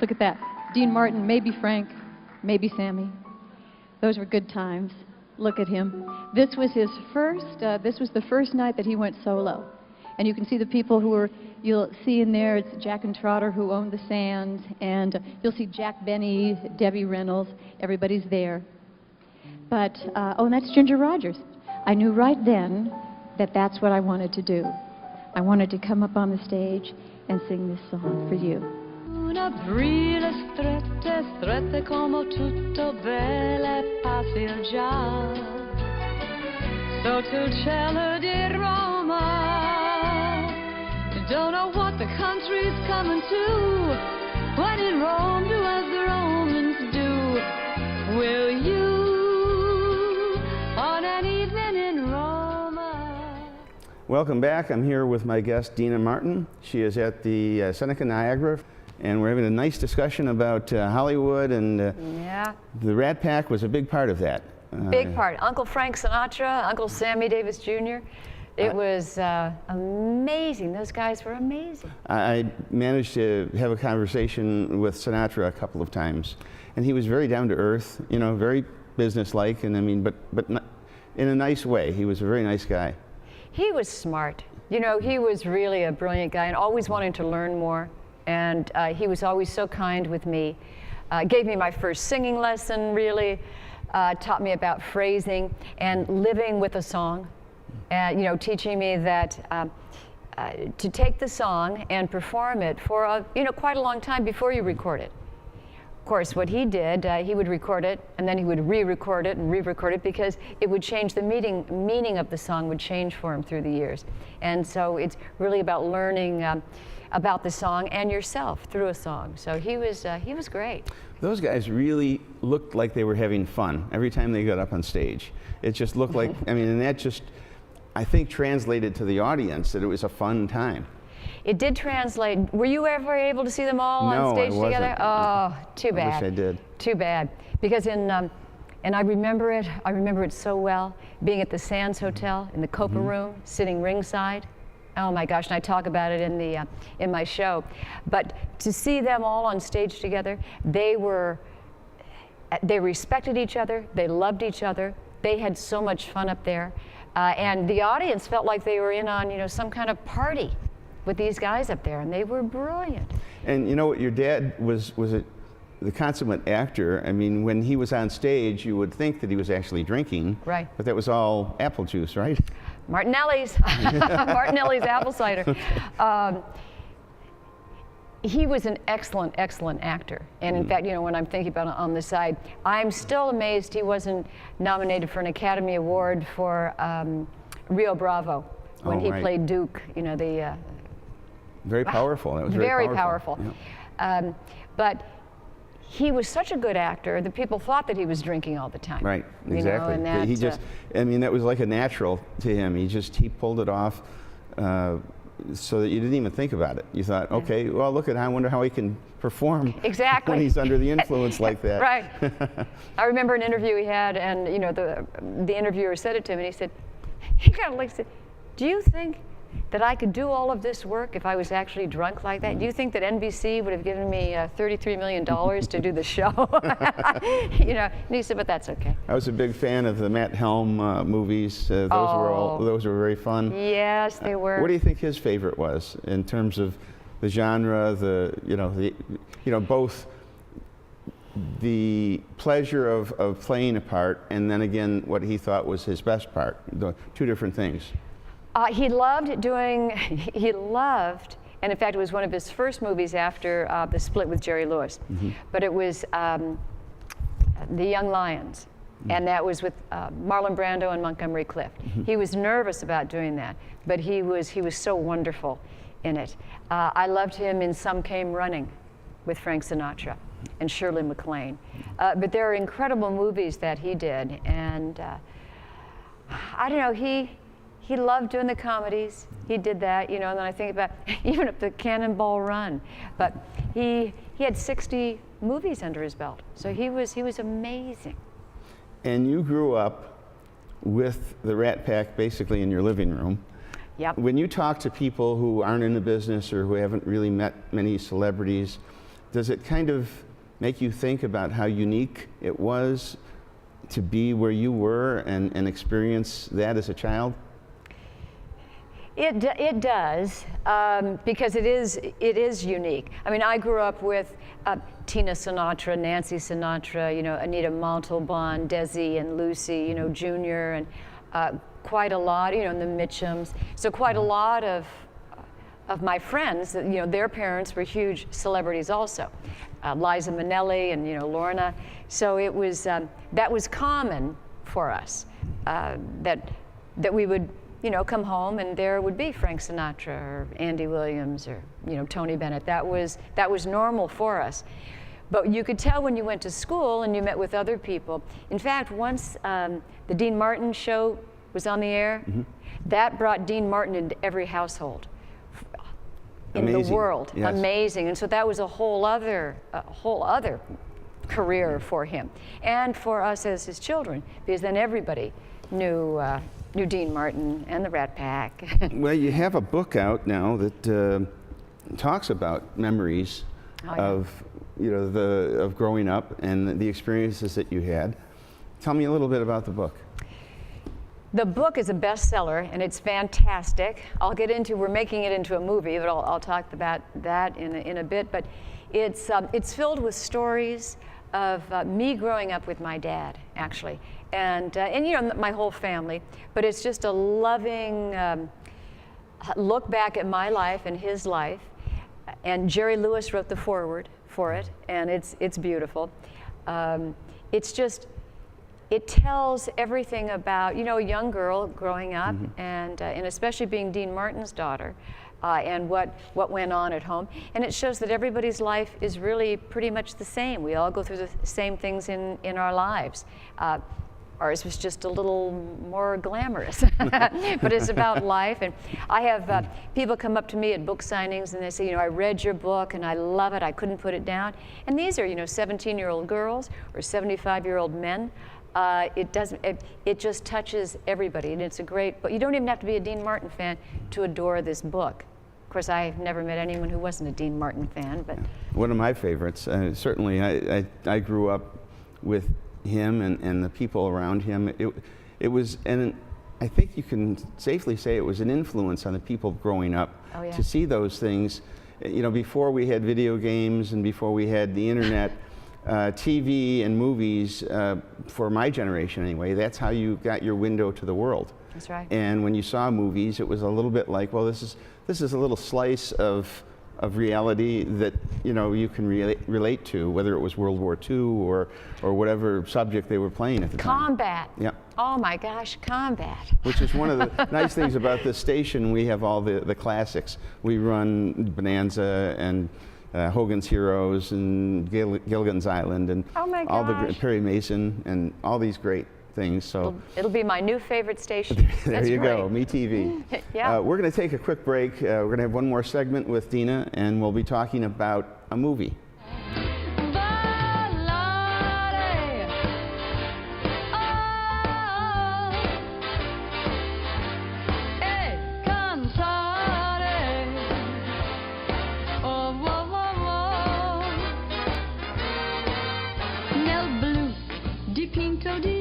Look at that. Dean Martin, maybe Frank, maybe Sammy. Those were good times. Look at him. This was his this was the first night that he went solo. And you can see the people who were, you'll see in there, it's Jack and Trotter who owned the Sands, and you'll see Jack Benny, Debbie Reynolds, everybody's there. But, oh, and that's Ginger Rogers. I knew right then that that's what I wanted to do. I wanted to come up on the stage and sing this song for you. Un aprile strette, strette come tutto belle passi già sotto il cielo di Roma. Don't know what the country's coming to. When in Rome, do as the Romans do. Will you on an evening in Roma? Welcome back. I'm here with my guest, Deana Martin. She is at the Seneca Niagara, and we're having a nice discussion about Hollywood, and yeah. The Rat Pack was a big part of that. Big part. Uncle Frank Sinatra, Uncle Sammy Davis Jr. It was amazing. Those guys were amazing. I managed to have a conversation with Sinatra a couple of times, and he was very down to earth, you know, very businesslike, and I mean, but not, in a nice way. He was a very nice guy. He was smart. You know, he was really a brilliant guy and always wanting to learn more. And he was always so kind with me. Gave me my first singing lesson, really. Taught me about phrasing and living with a song. You know, teaching me that to take the song and perform it for quite a long time before you record it. Of course, what he did, he would record it, and then he would re-record it and re-record it, because it would change, the meaning of the song would change for him through the years. And so it's really about learning about the song and yourself through a song. So he was great. Those guys really looked like they were having fun every time they got up on stage. It just looked like, I mean, and that just, I think, translated to the audience that it was a fun time. It did translate. Were you ever able to see them all on stage together? Oh, too bad. I wish I did. Too bad. Because and I remember it so well, being at the Sands Hotel in the Copa room, sitting ringside. Oh my gosh, and I talk about it in my show. But to see them all on stage together, they respected each other, they loved each other, they had so much fun up there. And the audience felt like they were in on, you know, some kind of party with these guys up there, and they were brilliant. And you know what, your dad was the consummate actor. I mean, when he was on stage, you would think that he was actually drinking. Right. But that was all apple juice, right? Martinelli's, Martinelli's apple cider. He was an excellent, excellent actor. And in fact, you know, when I'm thinking about it on the side, I'm still amazed he wasn't nominated for an Academy Award for Rio Bravo when he played Duke, you know, the... very powerful. That was very powerful. Yeah. But he was such a good actor that people thought that he was drinking all the time. Right, exactly. You know, and he just, I mean, that was like a natural to him. He pulled it off so that you didn't even think about it. You thought, okay, well, look at, I wonder how he can perform exactly when he's under the influence like that. Right. I remember an interview he had, and you know, the interviewer said it to him, and he said, he kind of like said, do you think that I could do all of this work if I was actually drunk like that? Do you think that NBC would have given me $33 million to do the show? You know, and he said, but that's okay. I was a big fan of the Matt Helm movies. Those were very fun. Yes, they were. What do you think his favorite was in terms of the genre, both the pleasure of playing a part, and then again what he thought was his best part, the two different things? He loved, and in fact it was one of his first movies after the split with Jerry Lewis, but it was The Young Lions, and that was with Marlon Brando and Montgomery Clift. He was nervous about doing that, but he was so wonderful in it. I loved him in Some Came Running with Frank Sinatra and Shirley MacLaine. But there are incredible movies that he did, and I don't know, he loved doing the comedies. He did that, you know, and then I think about even up the Cannonball Run. But he had 60 movies under his belt, so he was amazing. And you grew up with the Rat Pack basically in your living room. Yep. When you talk to people who aren't in the business or who haven't really met many celebrities, does it kind of make you think about how unique it was to be where you were and experience that as a child? It does, because it is unique. I mean, I grew up with Tina Sinatra, Nancy Sinatra, you know, Anita Montalban, Desi and Lucy, you know, Junior, and quite a lot, you know, and the Mitchums. So quite a lot of my friends, you know, their parents were huge celebrities also. Liza Minnelli and, you know, Lorna. So it was, that was common for us, that we would, you know, come home and there would be Frank Sinatra or Andy Williams or, you know, Tony Bennett. That was normal for us. But you could tell when you went to school and you met with other people. In fact, once the Dean Martin show was on the air, that brought Dean Martin into every household in the world. Yes. Amazing. And so that was a whole other career for him and for us as his children, because then everybody knew Dean Martin and the Rat Pack. Well, you have a book out now that talks about memories of, you know, of growing up and the experiences that you had. Tell me a little bit about the book. The book is a bestseller, and it's fantastic. We're making it into a movie, but I'll talk about that in a bit. But it's filled with stories of me growing up with my dad, actually, and you know, my whole family. But it's just a loving look back at my life and his life. And Jerry Lewis wrote the foreword for it, and it's beautiful. It tells everything about, you know, a young girl growing up, and especially being Dean Martin's daughter, and what went on at home. And it shows that everybody's life is really pretty much the same. We all go through the same things in our lives. Ours was just a little more glamorous, but it's about life. And I have people come up to me at book signings and they say, you know, I read your book and I love it, I couldn't put it down. And these are, you know, 17-year-old girls or 75-year-old men. It just touches everybody, and it's a great book. You don't even have to be a Dean Martin fan to adore this book. Of course, I've never met anyone who wasn't a Dean Martin fan, but. One of my favorites. Certainly, I grew up with him and the people around him. It was, and I think you can safely say it was an influence on the people growing up. Oh, yeah. To see those things. You know, before we had video games and before we had the internet, TV and movies, for my generation anyway, that's how you got your window to the world. That's right. And when you saw movies, it was a little bit like, well, this is a little slice of reality that, you know, you can relate to, whether it was World War II or whatever subject they were playing at the time. Combat. Yep. Oh my gosh, combat. Which is one of the nice things about this station. We have all the classics. We run Bonanza and Hogan's Heroes and Gilligan's Island and oh my all the gosh. Perry Mason and all these great things. So it'll be my new favorite station. there That's you great. go, Me TV. Yeah. We're going to take a quick break. We're going to have one more segment with Deana, and we'll be talking about a movie. Nel blu dipinto di